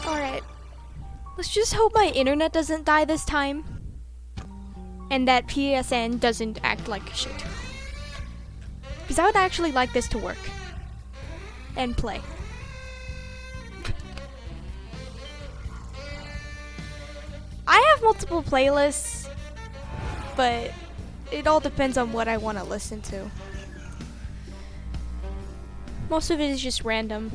Alright. Let's just hope my internet doesn't die this time. And that PSN doesn't act like shit. Because I would actually like this to work. And play. I have multiple playlists, but it all depends on what I want to listen to. Most of it is just random.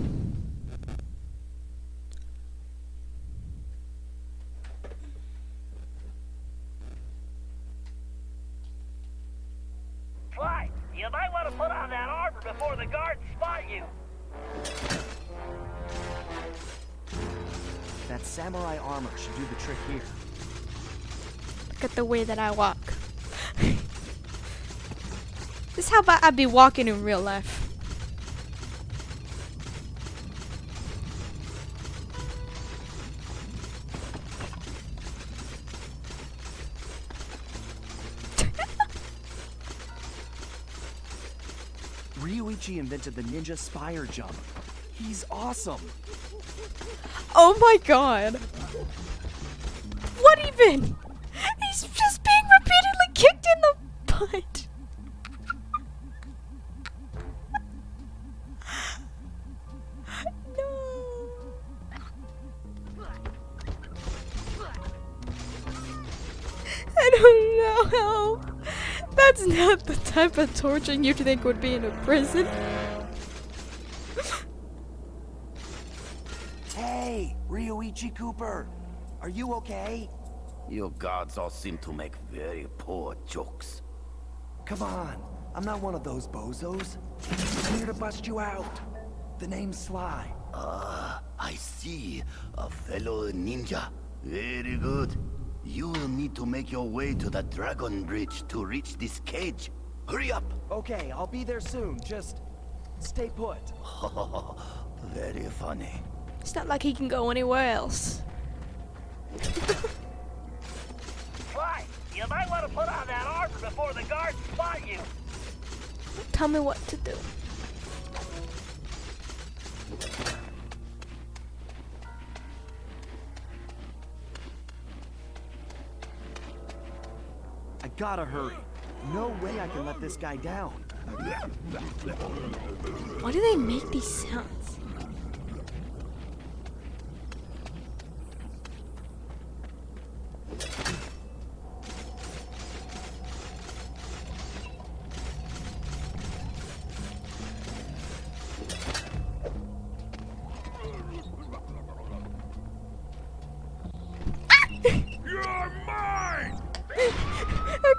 Fly, you might want to put on that armor before the guards spot you. That samurai armor should do the trick here. Look at the way that I walk. This is how I'd be walking in real life. Ryuichi invented the ninja spire jump. He's awesome. Oh my god. What even? He's just being repeatedly kicked in the butt. No. I don't know how. That's not the type of torture you'd think would be in a prison. Hey, Ryuichi Cooper. Are you okay? You guards all seem to make very poor jokes. Come on. I'm not one of those bozos. I'm here to bust you out. The name's Sly. I see. A fellow ninja. Very good. You will need to make your way to the Dragon Bridge to reach this cage. Hurry up! Okay, I'll be there soon. Just stay put. Very funny. It's not like he can go anywhere else. Fly, you might want to put on that armor before the guards spot you. Tell me what to do. I gotta hurry. No way I can let this guy down. Why do they make these sounds?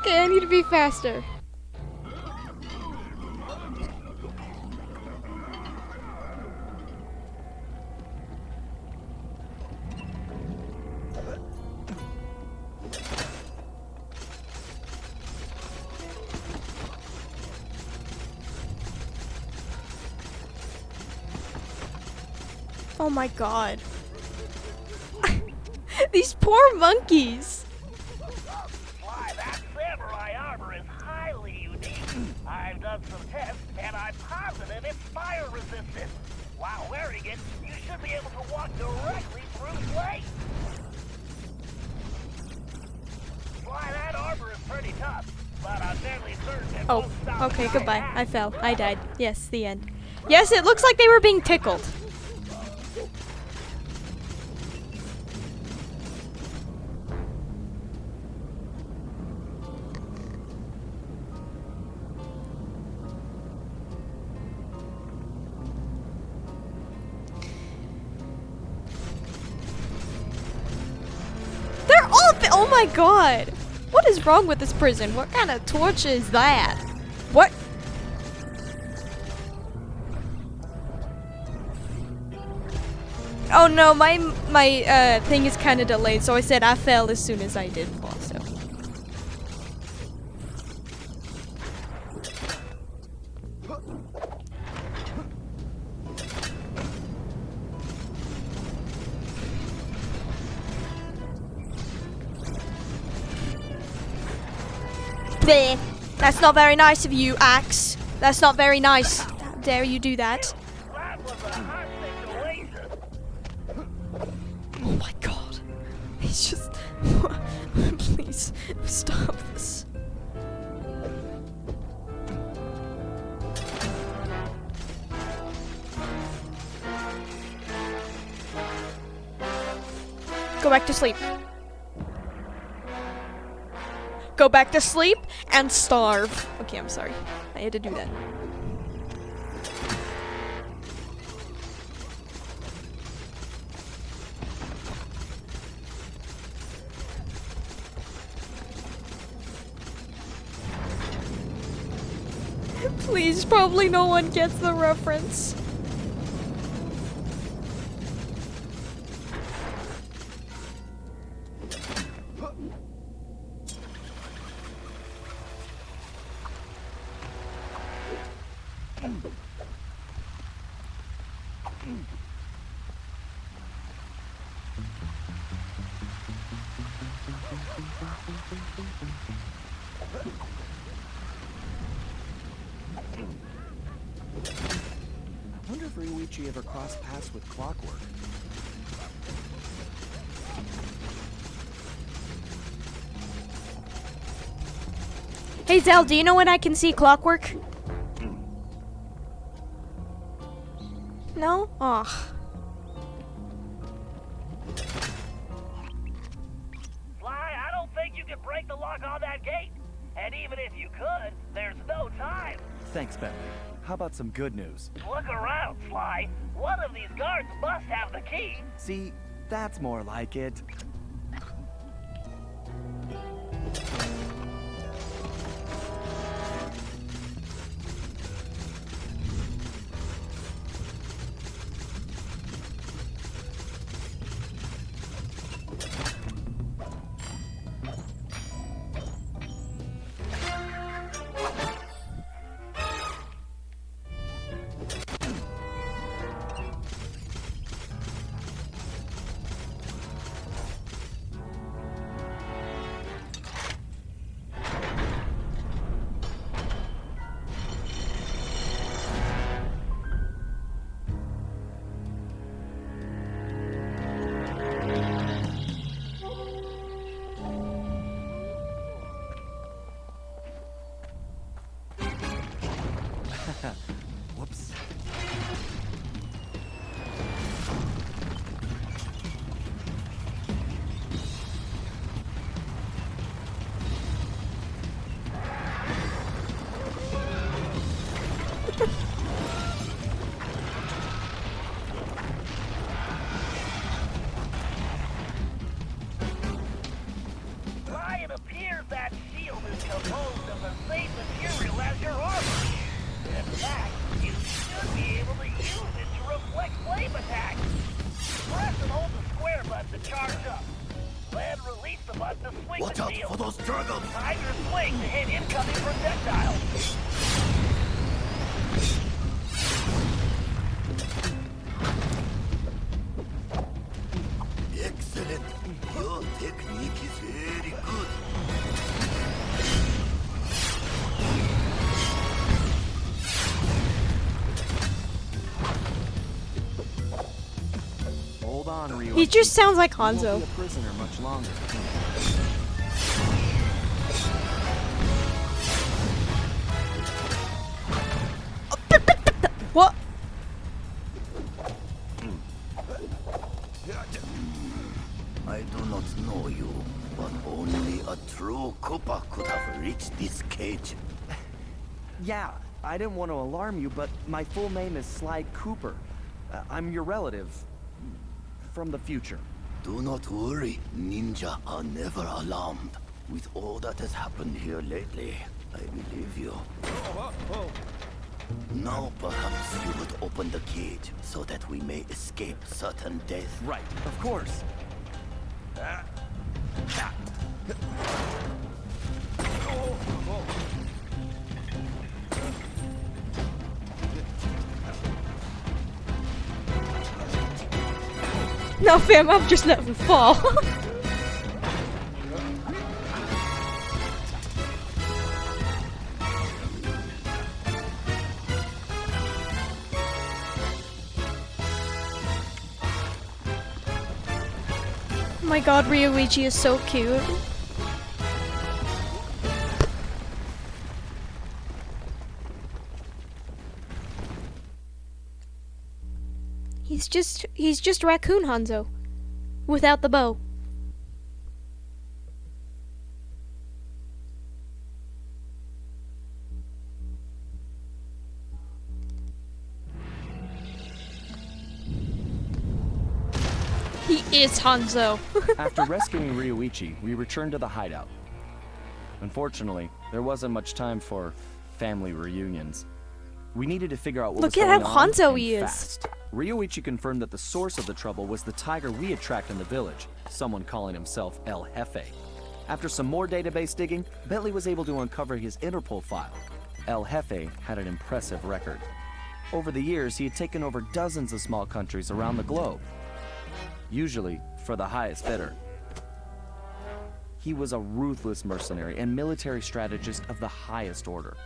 Okay, I need to be faster. Oh my god. These poor monkeys. Why, that samurai armor is highly unique. I've done some tests, and I'm positive it's fire resistant. While wearing it, you should be able to walk directly through flames. Why, that armor is pretty tough, but I'm fairly certain it Oh, won't stop okay, my goodbye. attack. I fell. I died. Yes, the end. Yes, it looks like they were being tickled. They're all oh my god! What is wrong with this prison? What kind of torture is that? What? Oh no, my thing is kind of delayed, so I said I fell as soon as I did fall, so. Bleh. That's not very nice of you, Axe. That's not very nice. How dare you do that? That was a hot situation. Oh my god. He's just... Please, stop this. Go back to sleep. Go back to sleep and starve. Okay, I'm sorry. I had to do that. Please, probably no one gets the reference. I wonder if Ryuichi ever crossed paths with Clockwork. Hey Zell, do you know when I can see Clockwork? No? Ugh. Fly, I don't think you can break the lock on that gate. And even if you could, there's no time. Thanks, Bentley. How about some good news? Look around, Fly. One of these guards must have the key. See, that's more like it. Whoops. Fly, it appears that shield is composed of the same material as your armor. In fact, you should be able to use it to reflect flame attacks. Press and hold the square button to charge up. Then release the button to swing Watch the out shield. for those dragons! Time your swing to hit incoming projectiles. Excellent! Your technique is very good. Hold on, Ryu. He just sounds like You won't Hanzo. be a prisoner much longer. What? I do not know you, but only a true Koopa could have reached this cage. Yeah, I didn't want to alarm you, but my full name is Sly Cooper. I'm your relative. From the future. Do not worry, ninja are never alarmed. With all that has happened here lately, I believe you. Now perhaps you would open the cage so that we may escape certain death. Right, of course. No, fam, I'm just letting him fall. Oh my god, Ryuichi is so cute. He's just Raccoon Hanzo. Without the bow. He is Hanzo. After rescuing Ryuichi, we returned to the hideout. Unfortunately, there wasn't much time for family reunions. We needed to figure out what Look was at going how on, Hanzo and he is. fast. Ryuichi confirmed that the source of the trouble was the tiger we had tracked in the village, someone calling himself El Jefe. After some more database digging, Bentley was able to uncover his Interpol file. El Jefe had an impressive record. Over the years, he had taken over dozens of small countries around the globe, usually for the highest bidder. He was a ruthless mercenary and military strategist of the highest order.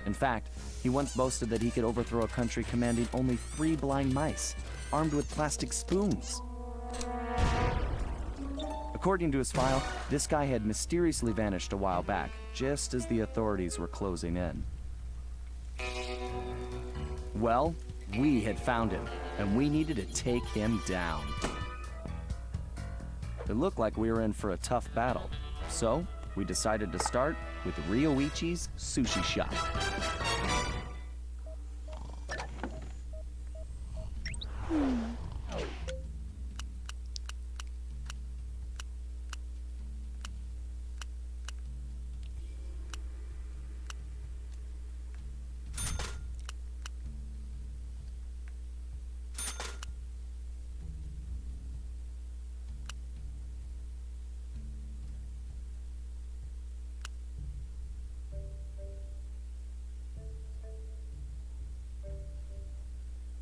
In fact, he once boasted that he could overthrow a country commanding only 3 blind mice, armed with plastic spoons. According to his file, this guy had mysteriously vanished a while back, just as the authorities were closing in. Well, we had found him, and we needed to take him down. It looked like we were in for a tough battle, so we decided to start with Ryoichi's sushi shop.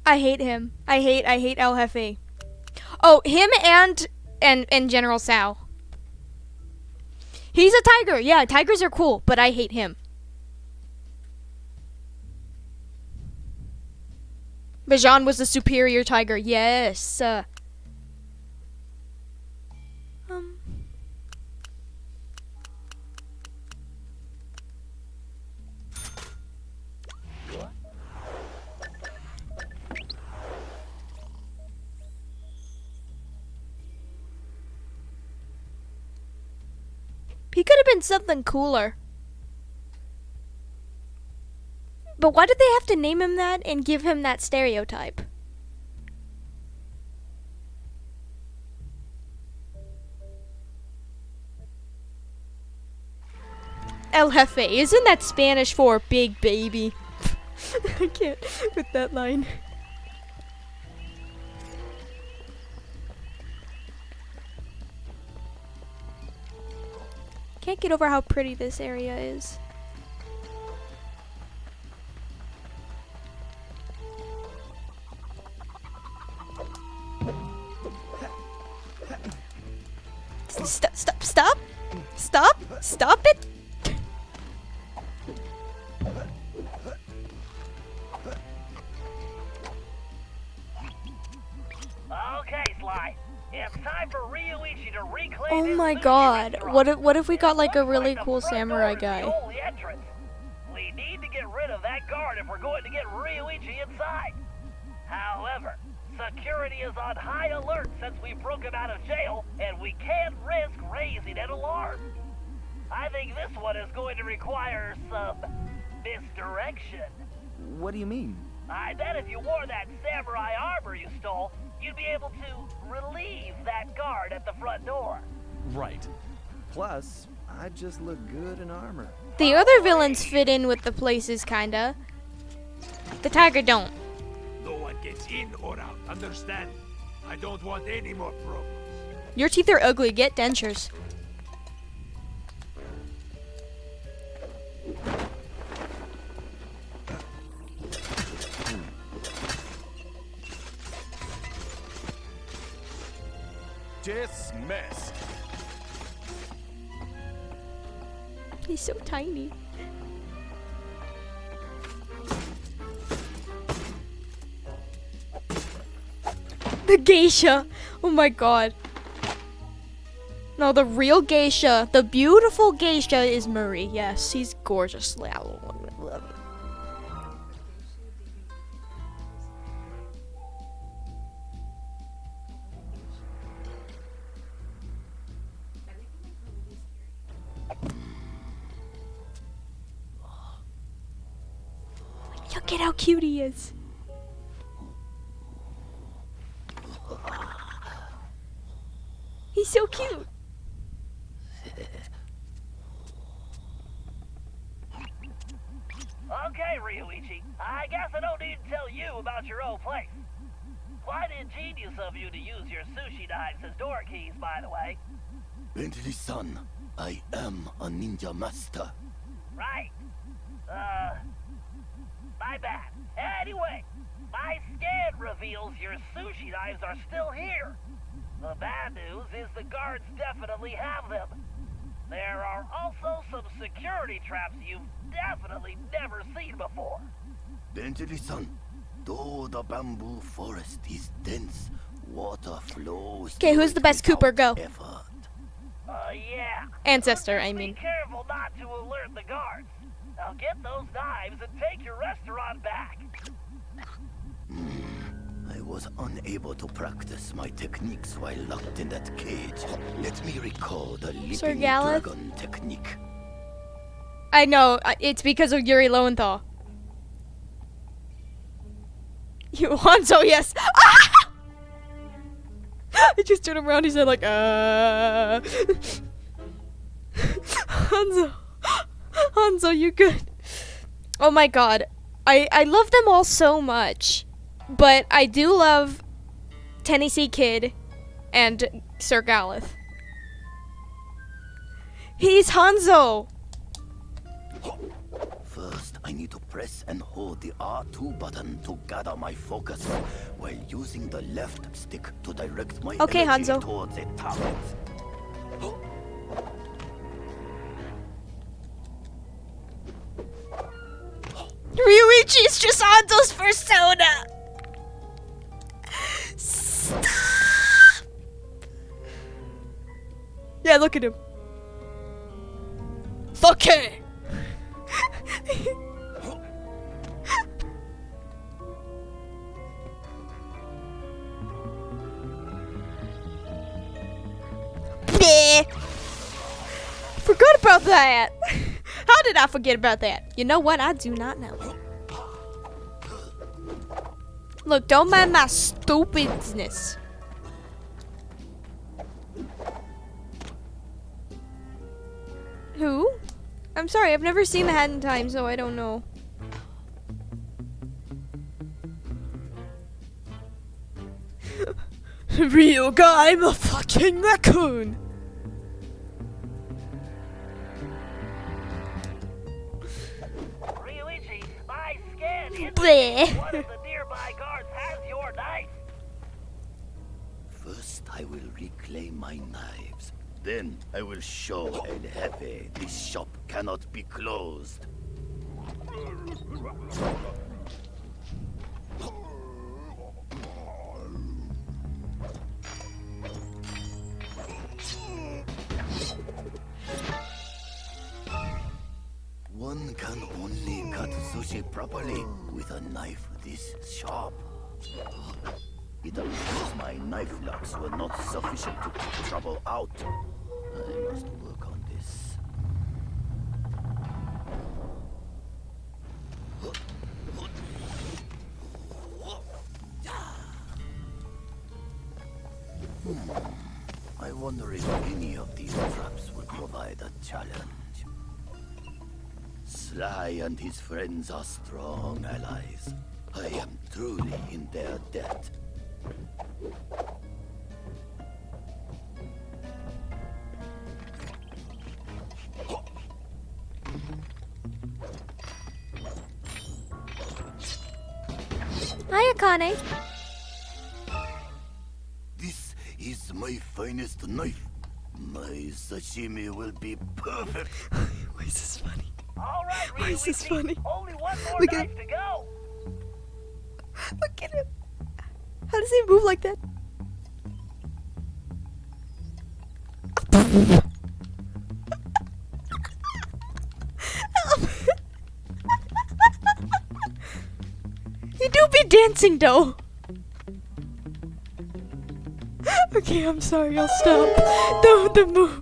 I hate him. I hate El Jefe. Oh, him and General Sao. He's a tiger. Yeah, tigers are cool, but I hate him. Bajan was the superior tiger. Yes. He could have been something cooler. But why did they have to name him that and give him that stereotype? El Jefe? Isn't that Spanish for big baby? I can't with that line. Can't get over how pretty this area is. Stop it! Okay, Sly. It's time for Ryuichi to reclaim Oh his my sushi god, restaurant. what if we got like a Looks really the cool front samurai door is the guy? only entrance. We need to get rid of that guard if we're going to get Ryuichi inside. However, security is on high alert since we broke him out of jail, and we can't risk raising an alarm. I think this one is going to require some misdirection. What do you mean? I bet if you wore that samurai armor you stole, you'd be able to relieve that guard at the front door. Right. Plus, I just look good in armor. The other villains fit in with the places, kinda. The tiger don't. No one gets in or out, understand? I don't want any more problems. Your teeth are ugly, get dentures. Dismissed. He's so tiny. The geisha! Oh my god. No, the real geisha, the beautiful geisha is Marie. Yes, he's gorgeous. Look at how cute he is. He's so cute. Okay, Ryuichi. I guess I don't need to tell you about your old place. Quite ingenious of you to use your sushi knives as door keys, by the way. Bentley-san, I am a ninja master. Right. My bad. Anyway, my scan reveals your sushi knives are still here. The bad news is the guards definitely have them. There are also some security traps you've definitely never seen before. Bentley-san, though the bamboo forest is dense, water flows. Okay, who's the best Cooper? Go. Effort. Yeah. Ancestor, I Just mean. Be careful not to alert the guards. Now get those knives and take your restaurant back. I was unable to practice my techniques while locked in that cage. Let me recall the living Gareth? dragon technique. I know, it's because of Yuri Lowenthal. You Hanzo, yes. Ah! I just turned around, he said like, Hanzo. Hanzo, you good. Oh my god. I love them all so much. But I do love Tennessee Kid and Sir Galeth. He's Hanzo. First, I need to press and hold the R2 button to gather my focus, while using the left stick to direct my Okay, energy Hanzo. towards a target. Ryuichi's just Hanzo's persona. Stop. Yeah, look at him. Okay. Nah. Forgot about that. How did I forget about that? You know what? I do not know. Look, don't mind my stupidness. Who? I'm sorry, I've never seen the Hat in Time, so I don't know. Real guy, I'm a fucking raccoon! Ryuichi, my scan Bleh. indicates one of the nearby guards has your knife. First, I will reclaim my knives. Then, I will show El Jefe this shop cannot be closed. One can only cut sushi properly with a knife this sharp. It appears my knife locks were not sufficient to keep trouble out. I must work on this. I wonder if any of these traps would provide a challenge. Sly and his friends are strong allies. I am truly in their debt. Hi, Akane. This is my finest knife. My sashimi will be perfect. Why is this funny? All right, Why is this Ryuichi, funny? only one more Look at knife to go. Look at him. How does he move like that? You do be dancing though. Okay, I'm sorry, I'll stop. The move.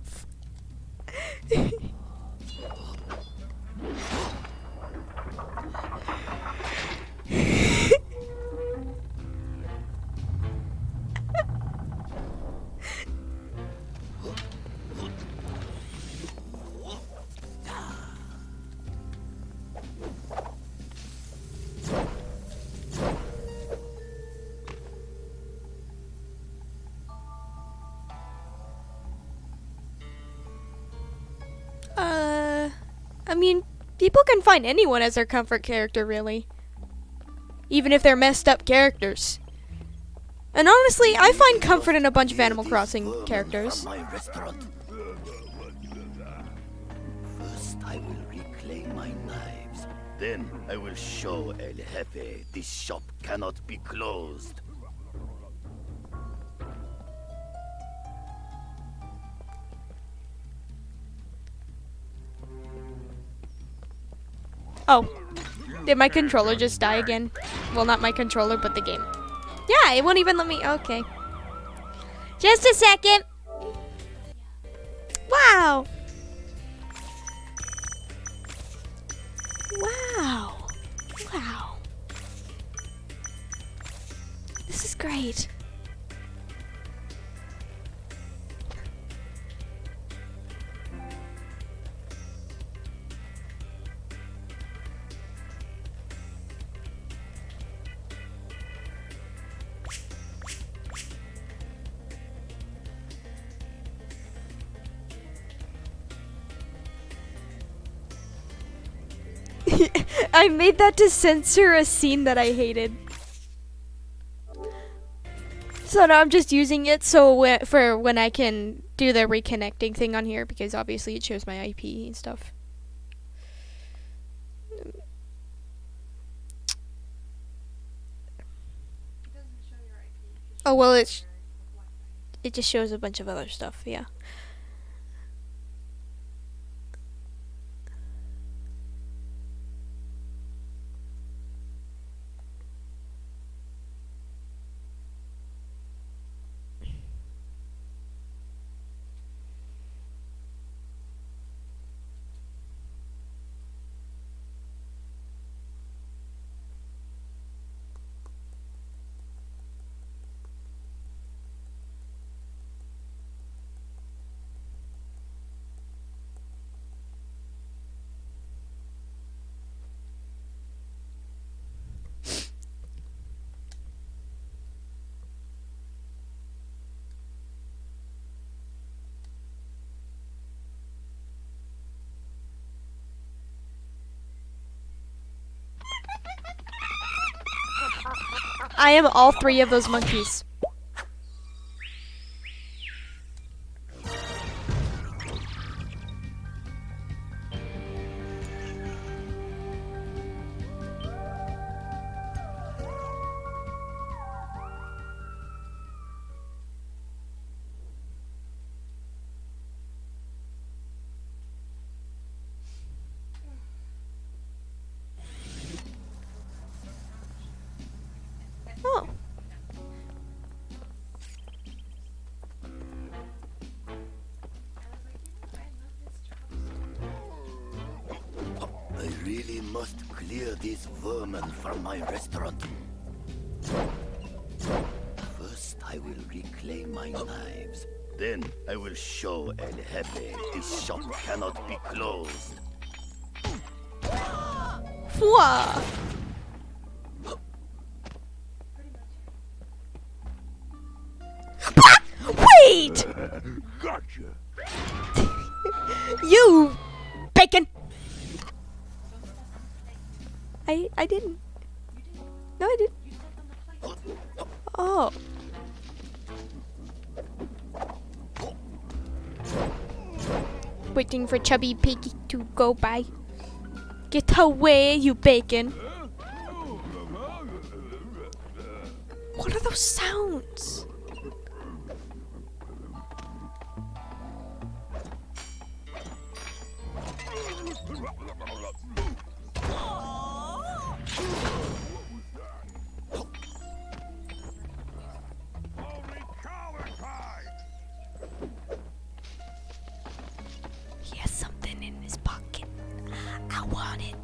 I mean, people can find anyone as their comfort character, really. Even if they're messed up characters. And honestly, I find comfort in a bunch of Animal Crossing characters. From my restaurant. First, I will reclaim my knives. Then, I will show El Jefe this shop cannot be closed. Oh. Did my controller just die again? Well, not my controller, but the game. Yeah, it won't even let me. Okay. Just a second. Wow. Wow. Wow. This is great. I made that to censor a scene that I hated. So now I'm just using it so for when I can do the reconnecting thing on here, because obviously it shows my IP and stuff. Oh well, it just shows a bunch of other stuff. Yeah. I am all three of those monkeys. Oh. I really must clear these vermin from my restaurant. First, I will reclaim my knives. Then, I will show El Jefe this shop cannot be closed. Fwa. Wait! Gotcha. You bacon! I didn't. No, I didn't. Oh. Waiting for Chubby Piggy to go by. Get away, you bacon. What are those sounds? He has something in his pocket. I want it.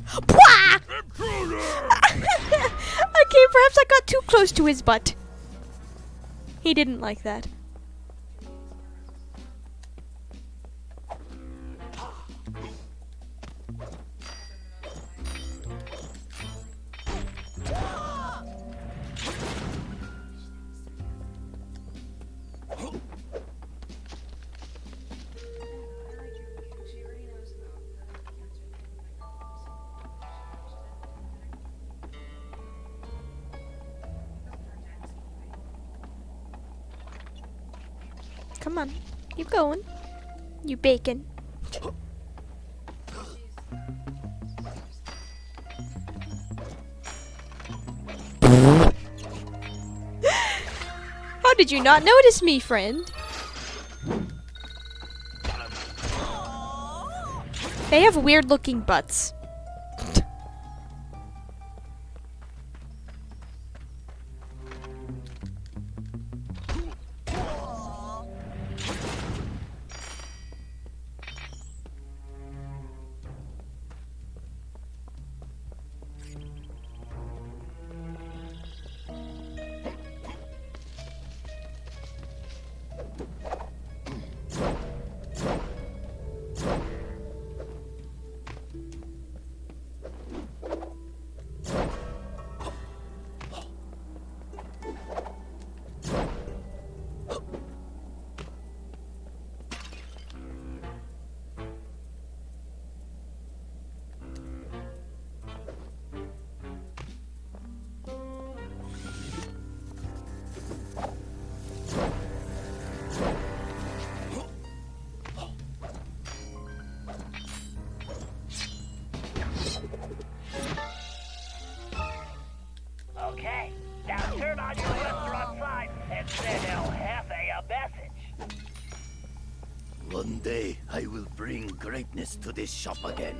Pwah! Okay, perhaps I got too close to his butt. He didn't like that. Come on, keep going. You bacon. How did you not notice me, friend? They have weird looking butts. Okay, now turn on your restaurant sign and send El Jefe a message. One day, I will bring greatness to this shop again.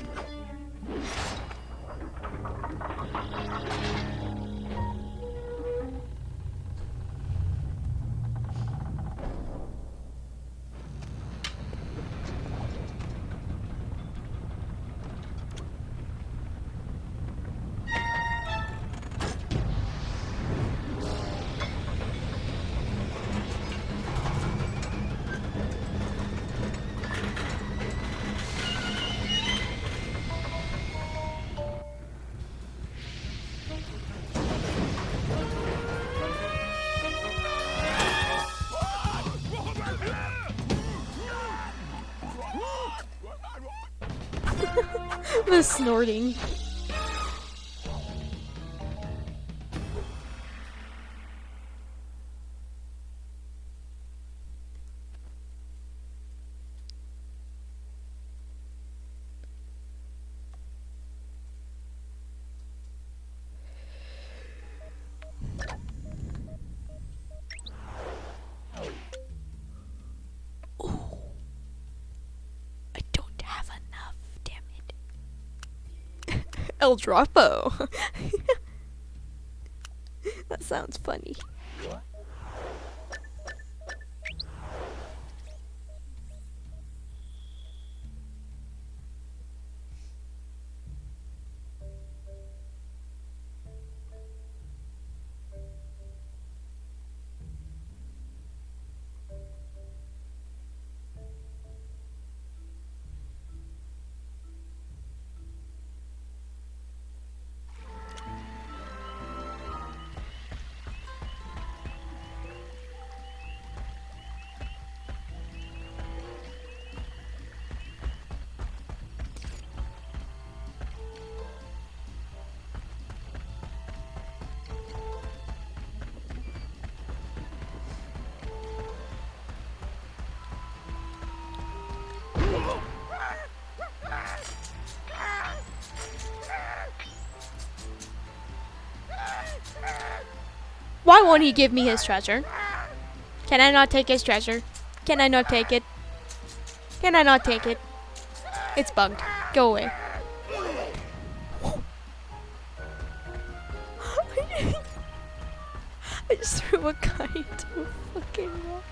The snorting. I don't have enough, damn it. El Dropo. That sounds funny. Why won't he give me his treasure? Can I not take his treasure? Can I not take it? Can I not take it? It's bugged. Go away. I just threw a kite into a fucking rock.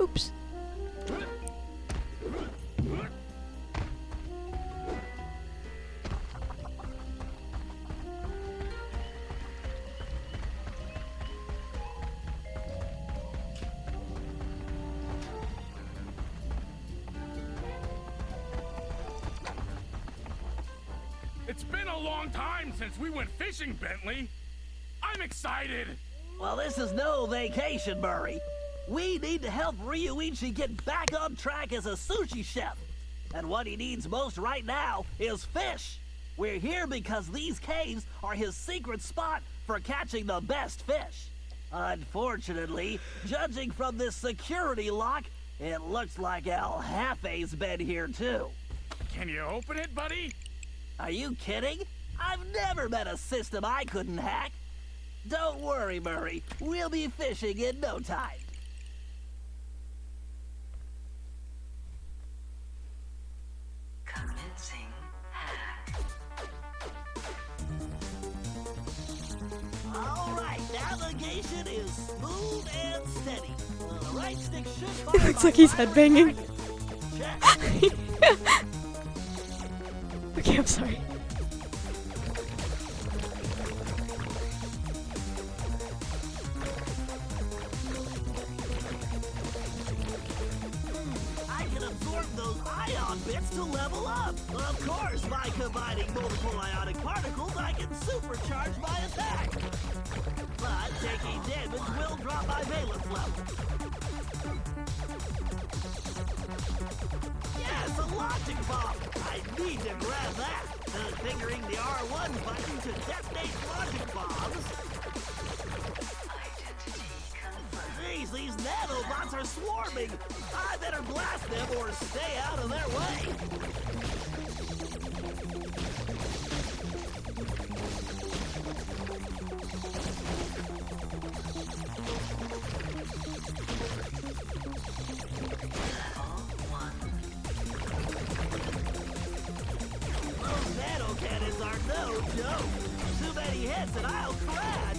Oops. It's been a long time since we went fishing, Bentley. I'm excited. Well, this is no vacation, Murray. We need to help Ryuichi get back on track as a sushi chef. And what he needs most right now is fish. We're here because these caves are his secret spot for catching the best fish. Unfortunately, judging from this security lock, it looks like El Jefe's been here too. Can you open it, buddy? Are you kidding? I've never met a system I couldn't hack. Don't worry, Murray. We'll be fishing in no time. Commencing hack. All right, navigation is smooth and steady. The right stick should It fire looks my like he's wireless headbanging. target. Check. Okay, I'm sorry. I can absorb those ion bits to level up. Of course, by combining multiple ionic particles, I can supercharge my attack. But taking damage will drop my valence level. Yes, a logic bomb. I need to grab that. Fingering the R1 button to detonate logic bombs. Identity confirmed. Jeez, these nanobots are swarming. I better blast them or stay out of their way. Those nano cannons are no joke. Too many hits and I'll crash.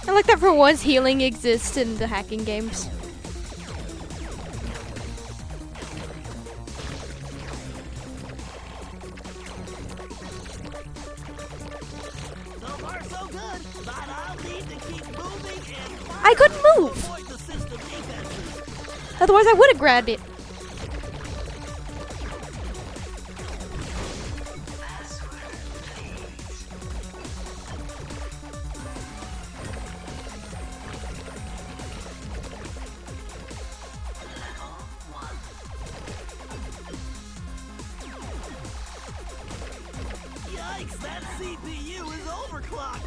I like that for once healing exists in the hacking games. So far, so good, but I'll need to keep moving and I couldn't move! avoid the system defenses. Otherwise I would have grabbed it. Password clock.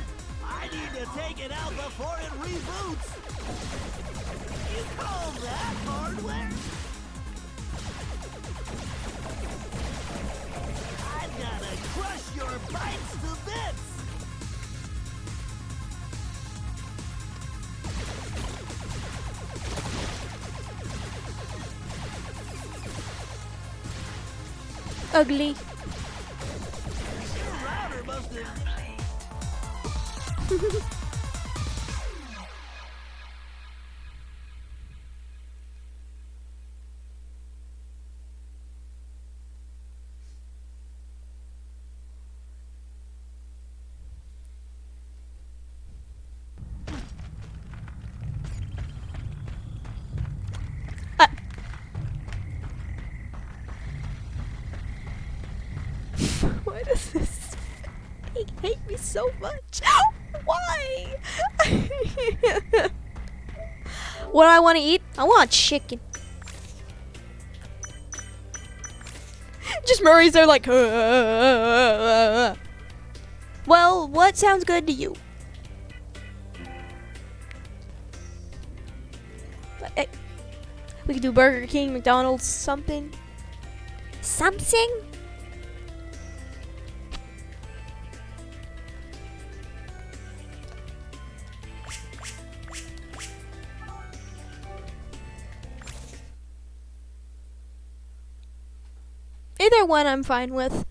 I need to take it out before it reboots. You call that hardware? I've gotta crush your bikes to bits. Ugly. Your router must have... Why does this hate me so much? Why? What do I want to eat? I want chicken. Just Murray's there like, well, what sounds good to you? We could do Burger King, McDonald's, something. Something? Either one I'm fine with.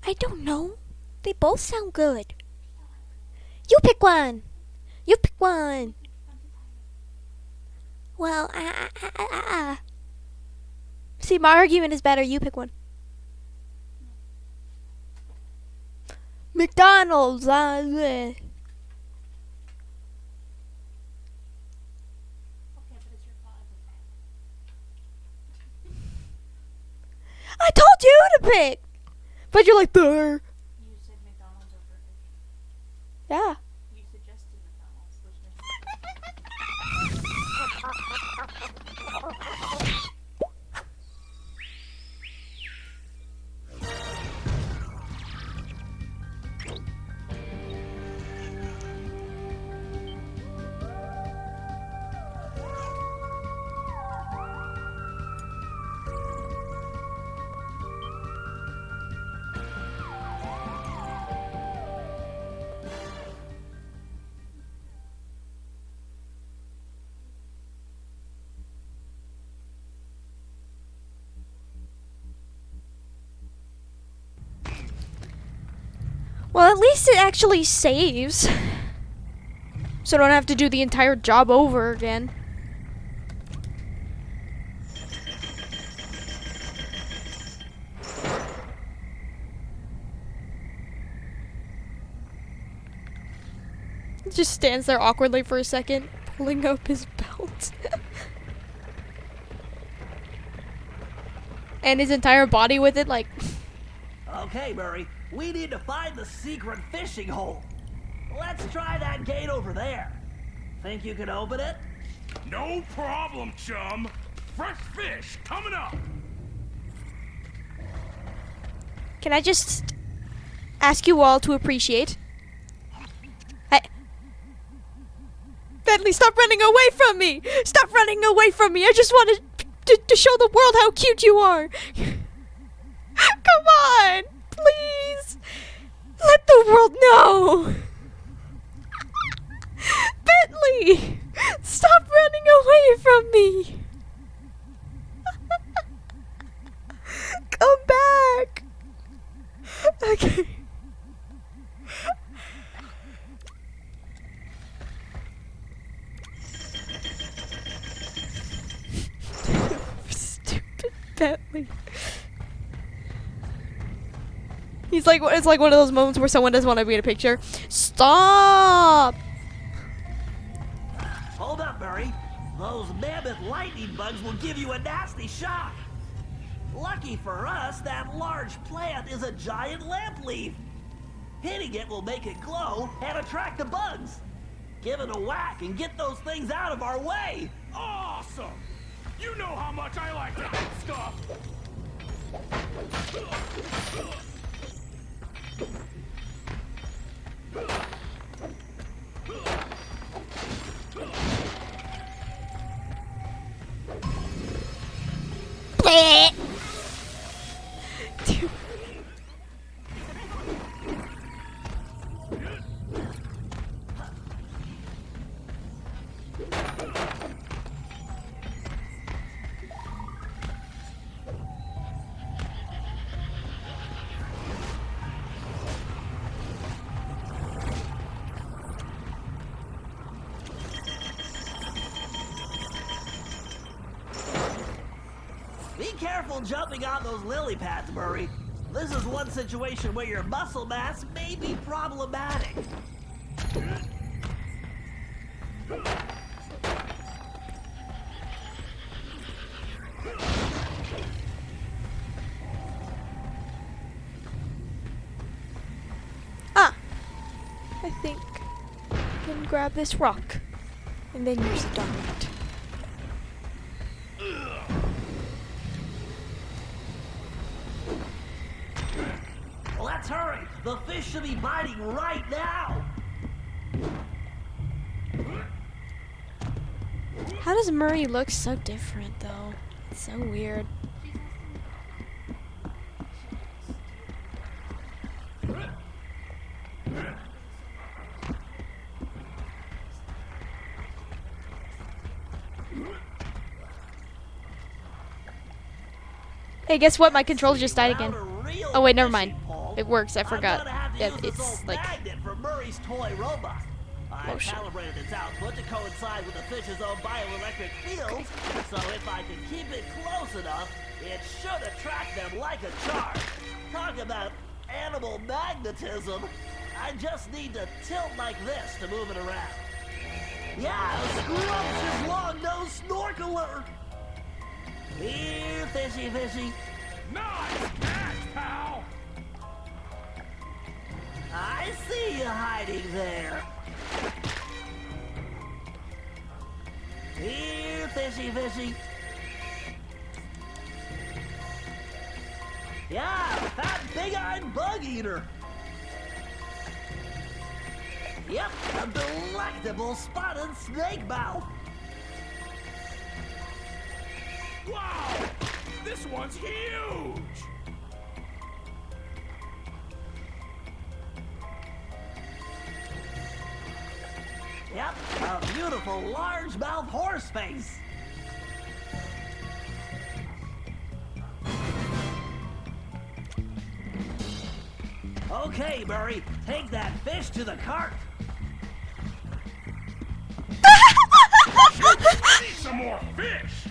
I don't know. They both sound good. You pick one. You pick one. Well, See, my argument is better. You pick one. McDonald's. Bleh. I told you to pick. But you're like, there. You said McDonald's or Burger King. Yeah. You suggested McDonald's, which makes Well, at least it actually saves. So I don't have to do the entire job over again. He just stands there awkwardly for a second, pulling up his belt. And his entire body with it, like... Okay, Murray, we need to find the secret fishing hole. Let's try that gate over there. Think you can open it? No problem, chum. Fresh fish coming up. Can I just ask you all to appreciate? Bentley, stop running away from me! Stop running away from me! I just wanted to show the world how cute you are! Come on! Please! Let the world know! Bentley! Stop running away from me! Come back! Okay. Stupid Bentley. He's like, it's like one of those moments where someone doesn't want to be in a picture. Stupid Stop! Hold up, Murray. Those mammoth lightning bugs will give you a nasty shock. Lucky for us, that large plant is a giant lamp leaf. Hitting it will make it glow and attract the bugs. Give it a whack and get those things out of our way. Awesome! You know how much I like to hit stuff! Be careful jumping on those lily pads, Murray. This is one situation where your muscle mass may be problematic. Ah! I think I can grab this rock and then use it on it. Let's hurry! The fish should be biting right now! How does Murray look so different though? It's so weird. Hey, guess what? My controller just died again. Oh wait, never mind. It works. I forgot. Yeah, it's like from Murray's toy robot. I motion. calibrated its output to coincide with the fish's own bioelectric fields, so if I can keep it close enough, it should attract them like a charm. Talk about animal magnetism. I just need to tilt like this to move it around. Yeah, scrumptious long-nosed snorkeler. Here, fishy, fishy. Nice catch, pal! I see you hiding there. Here, fishy, fishy. Yeah, fat, big-eyed bug eater. Yep, a delectable spotted snake mouth. Wow! This one's huge! Yep, a beautiful largemouth horse face. Okay, Murray, take that fish to the cart. Need some more fish!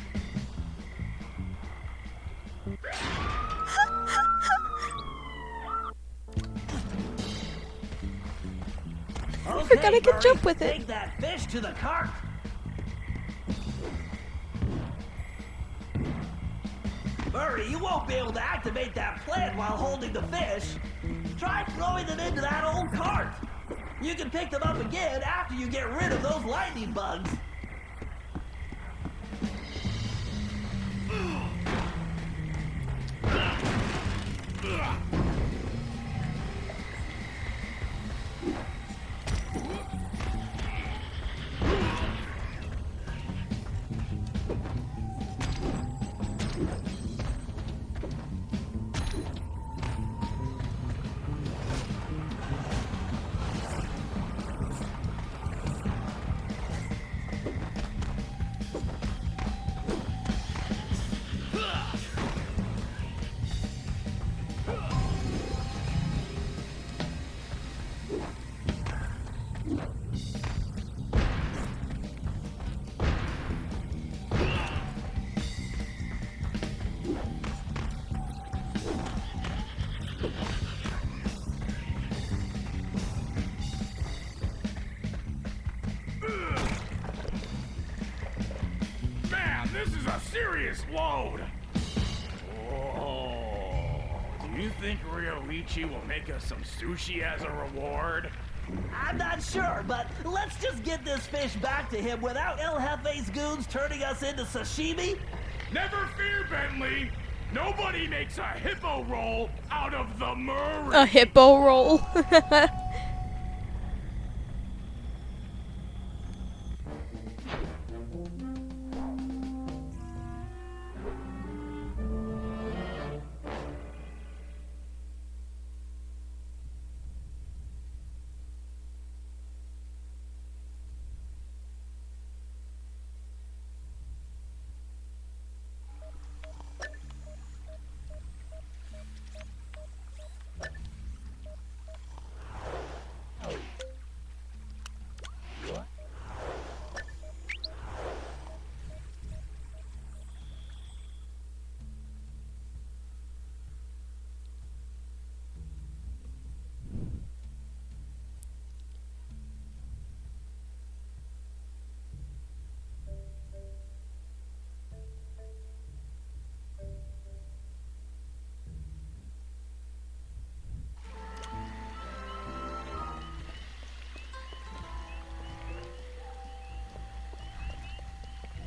Okay, forgot I could Murray, jump with it. Take that fish to the cart. Murray, you won't be able to activate that plant while holding the fish. Try throwing them into that old cart. You can pick them up again after you get rid of those lightning bugs. serious load. Oh, do you think Ryoichi will make us some sushi as a reward? I'm not sure, but let's just get this fish back to him without El Jefe's goons turning us into sashimi. Never fear, Bentley. Nobody makes a hippo roll out of the Murray. A hippo roll.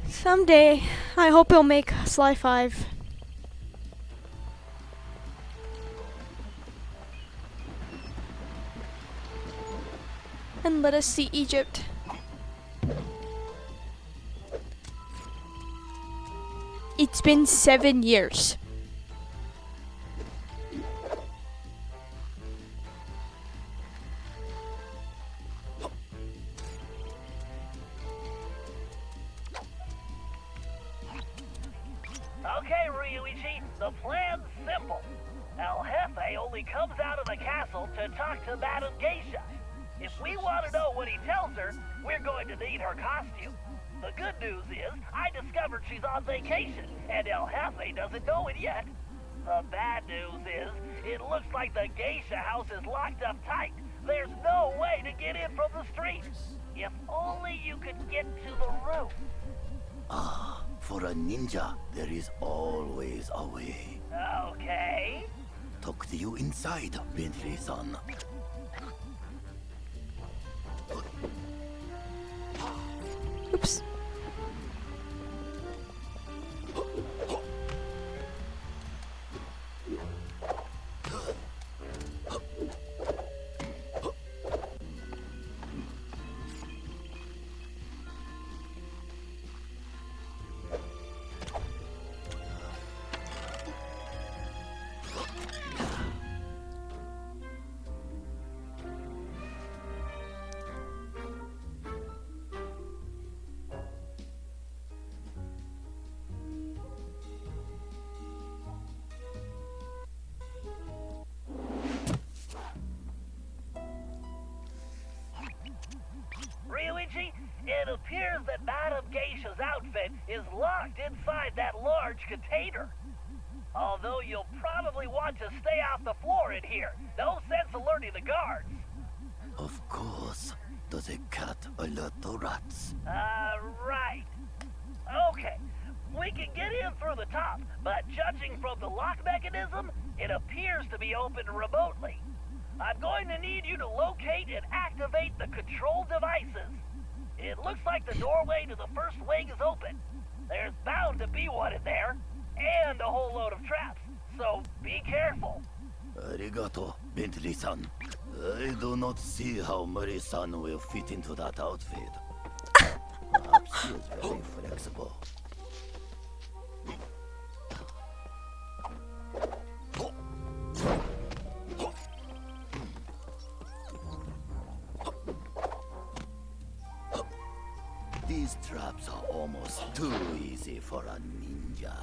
Someday, I hope he'll make Sly 5. And let us see Egypt. It's been 7 years. Okay, Ryuichi, the plan's simple. El Jefe only comes out of the castle to talk to Madame Geisha. If we want to know what he tells her, we're going to need her costume. The good news is, I discovered she's on vacation, and El Jefe doesn't know it yet. The bad news is, it looks like the Geisha house is locked up tight. There's no way to get in from the street. If only you could get to the roof. Ah, for a ninja, there is always a way. Okay. Talk to you inside, Bentley-san. Oops. Ryuichi, it appears that Madame Geisha's outfit is locked inside that large container. Although you'll probably want to stay off the floor in here. No sense alerting the guards. Of course. Does a cat alert the rats? Right. Okay. We can get in through the top, but judging from the lock mechanism, it appears to be opened remotely. I'm going to need you to locate and activate the control devices. It looks like the doorway to the first wing is open. There's bound to be one in there, and a whole load of traps, so be careful. Arigato, Bentley-san. I do not see how Murray-san will fit into that outfit. Perhaps he is very flexible. These traps are almost too easy for a ninja.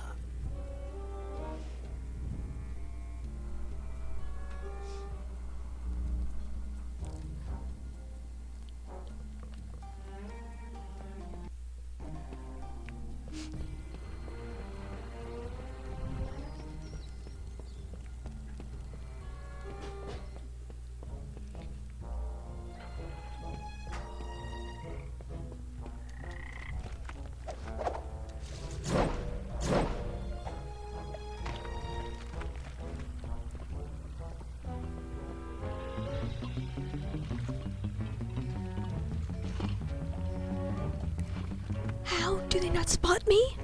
How do they not spot me?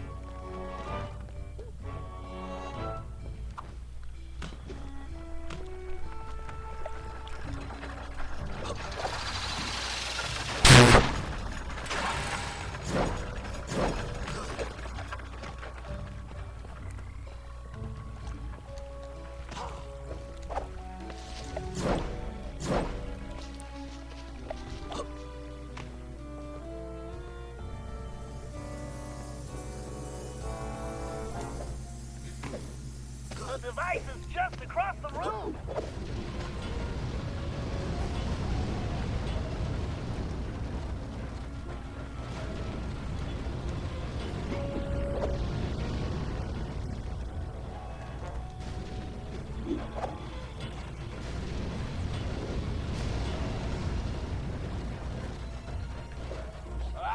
The device is just across the room.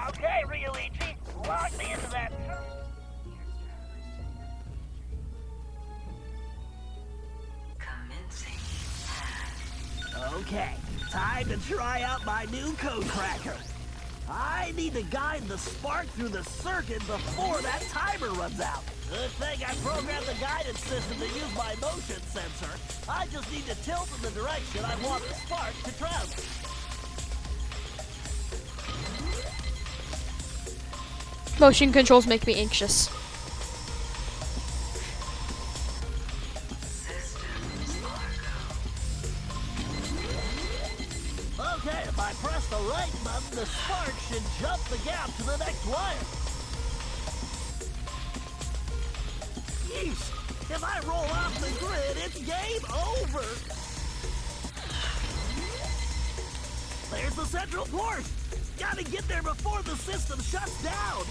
Okay, Ryuichi, lock me into that. Okay, time to try out my new code cracker. I need to guide the spark through the circuit before that timer runs out. Good thing I programmed the guidance system to use my motion sensor. I just need to tilt in the direction I want the spark to travel. Motion controls make me anxious. Okay, if I press the right button, the spark should jump the gap to the next wire. Yeesh! If I roll off the grid, it's game over! There's the central port! Gotta get there before the system shuts down!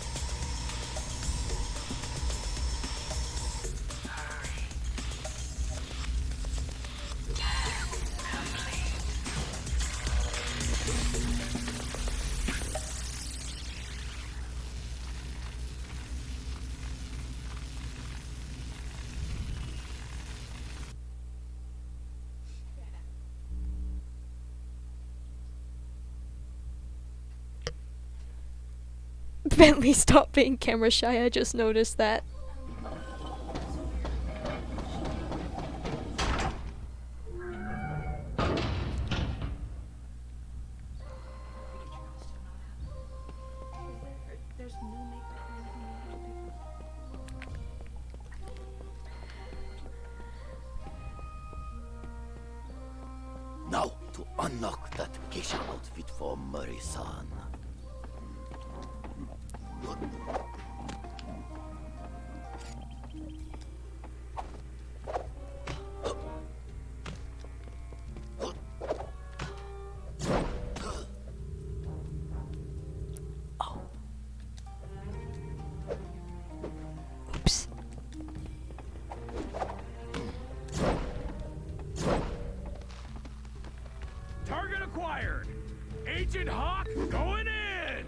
Bentley, stop being camera shy. I just noticed that. There's no makeup or anything. Now, to unlock that geisha outfit for Murray-san. Oops. Target acquired. Agent Hawk going in.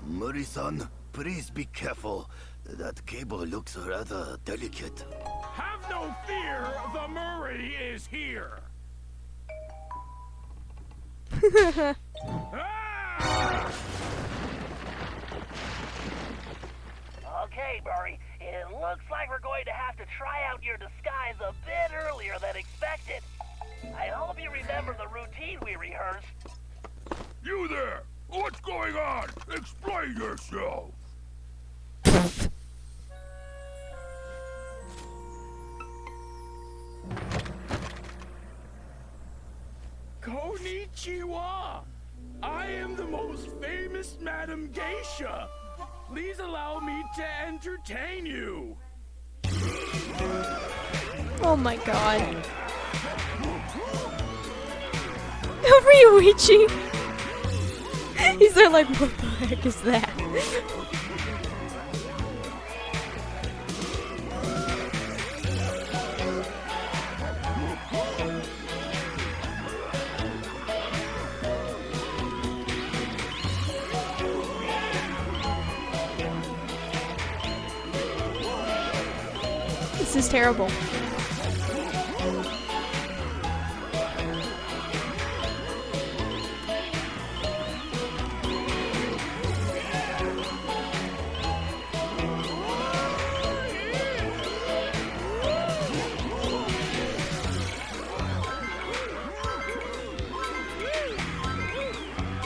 Murray-san, please be careful. That cable looks rather delicate. Have no fear. The Murray is here. Ah! Okay, Murray, it looks like we're going to have to try out your disguise a bit earlier than expected. I hope you remember the routine we rehearsed. You there! What's going on? Explain yourself! Konnichiwa! I am the most famous Madam Geisha. Please allow me to entertain you. Oh my god. Ryuichi! He's there like, what the heck is that? This is terrible.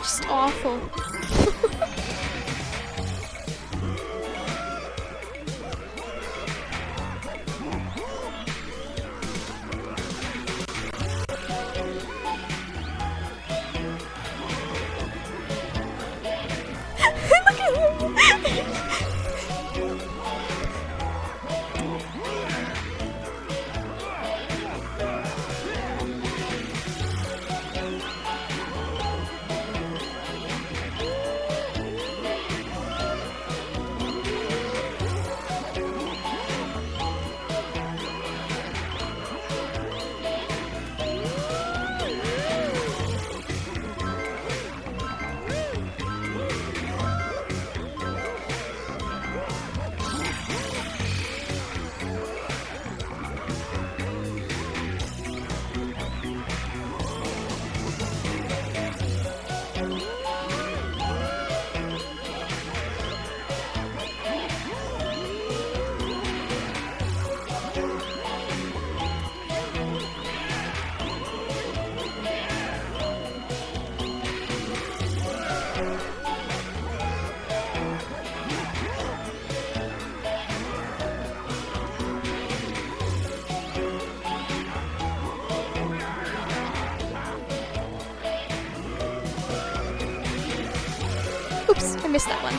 Just awful. Look at him! Oops, I missed that one.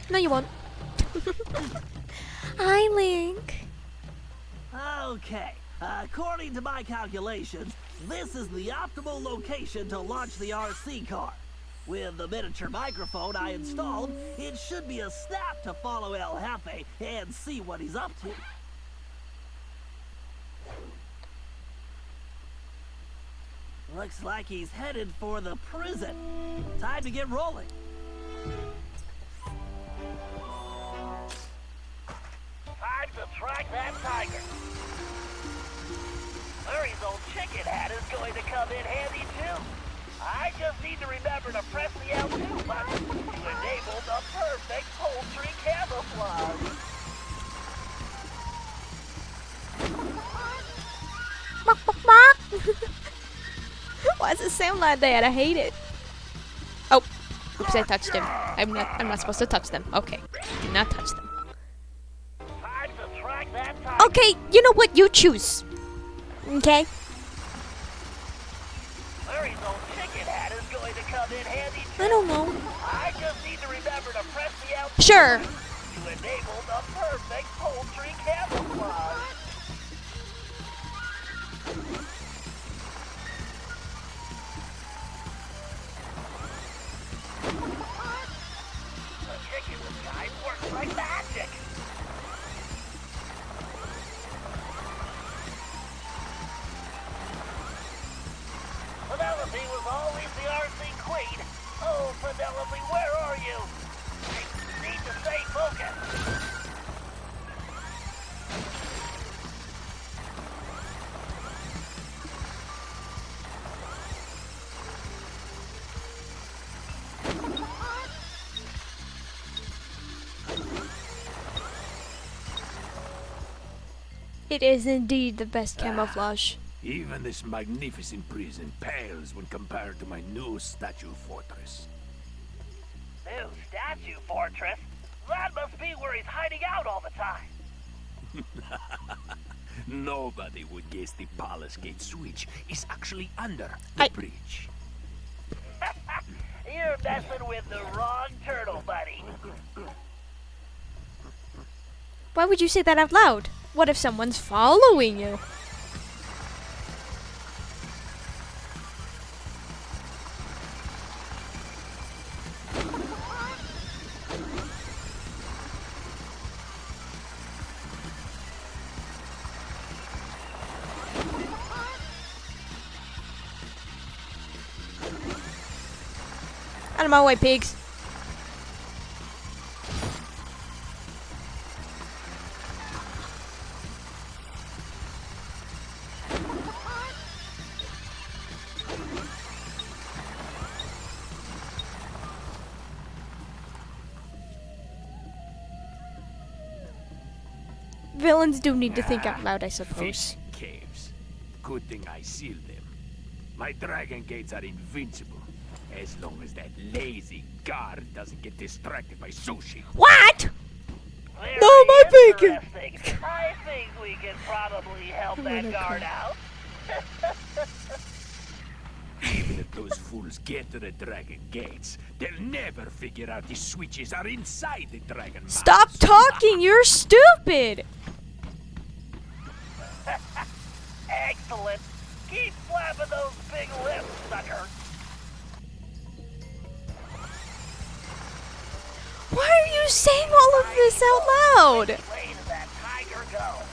No, you won't. Hi, Link. Okay, according to my calculations, this is the optimal location to launch the RC car. With the miniature microphone I installed, it should be a snap to follow El Jefe and see what he's up to. Looks like he's headed for the prison. Time to get rolling. Time to track that tiger. Murray's old chicken hat is going to come in handy too. I just need to remember to press the L2 button to enable the perfect poultry camouflage. Bark, bark, bark. Why does it sound like that? I hate it. Oh, oops! I touched him. I'm not supposed to touch them. Okay, do not touch them. Time to track that tiger. Okay, you know what? You choose. Okay. Murray's old chicken hat is going to come in handy too. I don't know. I just need to remember to press the L2 Sure. to enable the perfect poultry camouflage. The chicken disguise works like magic. Penelope was always the RC queen. Oh, Penelope, where are you? I need to stay focused. It is indeed the best camouflage. Even this magnificent prison pales when compared to my new statue fortress. New statue fortress? That must be where he's hiding out all the time. Nobody would guess the palace gate switch is actually under the bridge. You're messing with the wrong turtle, buddy. Why would you say that out loud? What if someone's following you? Out of my way, pigs. Villains do need to think out loud, I suppose. Fish caves. Good thing I sealed them. My dragon gates are invincible, as long as that lazy guard doesn't get distracted by sushi. What? Very No, my bacon! interesting. I think we can probably help that guard out. Even if those fools get to the dragon gates, they'll never figure out the switches are inside the dragon mouth. Stop talking! You're stupid! Excellent. Keep flapping those big lips, sucker. Why are you saying all of this out loud? Which way did that tiger go?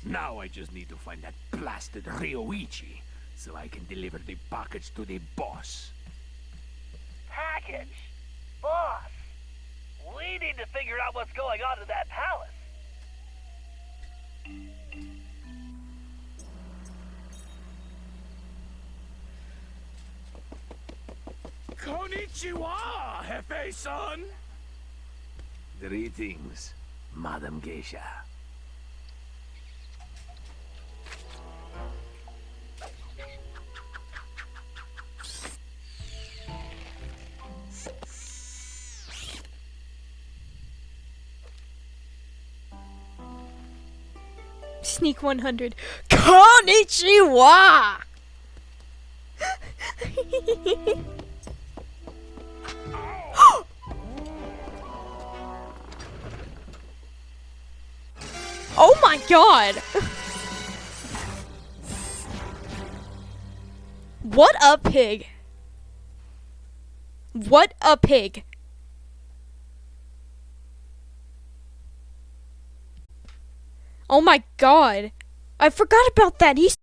Now I just need to find that blasted Ryoichi, so I can deliver the package to the boss. Package? Boss? We need to figure out what's going on in that palace. Konnichiwa, Hefe-san! Greetings, Madam Geisha. Sneak 100. Konnichiwa! god! What a pig! What a pig! Oh my god! I forgot about that. He's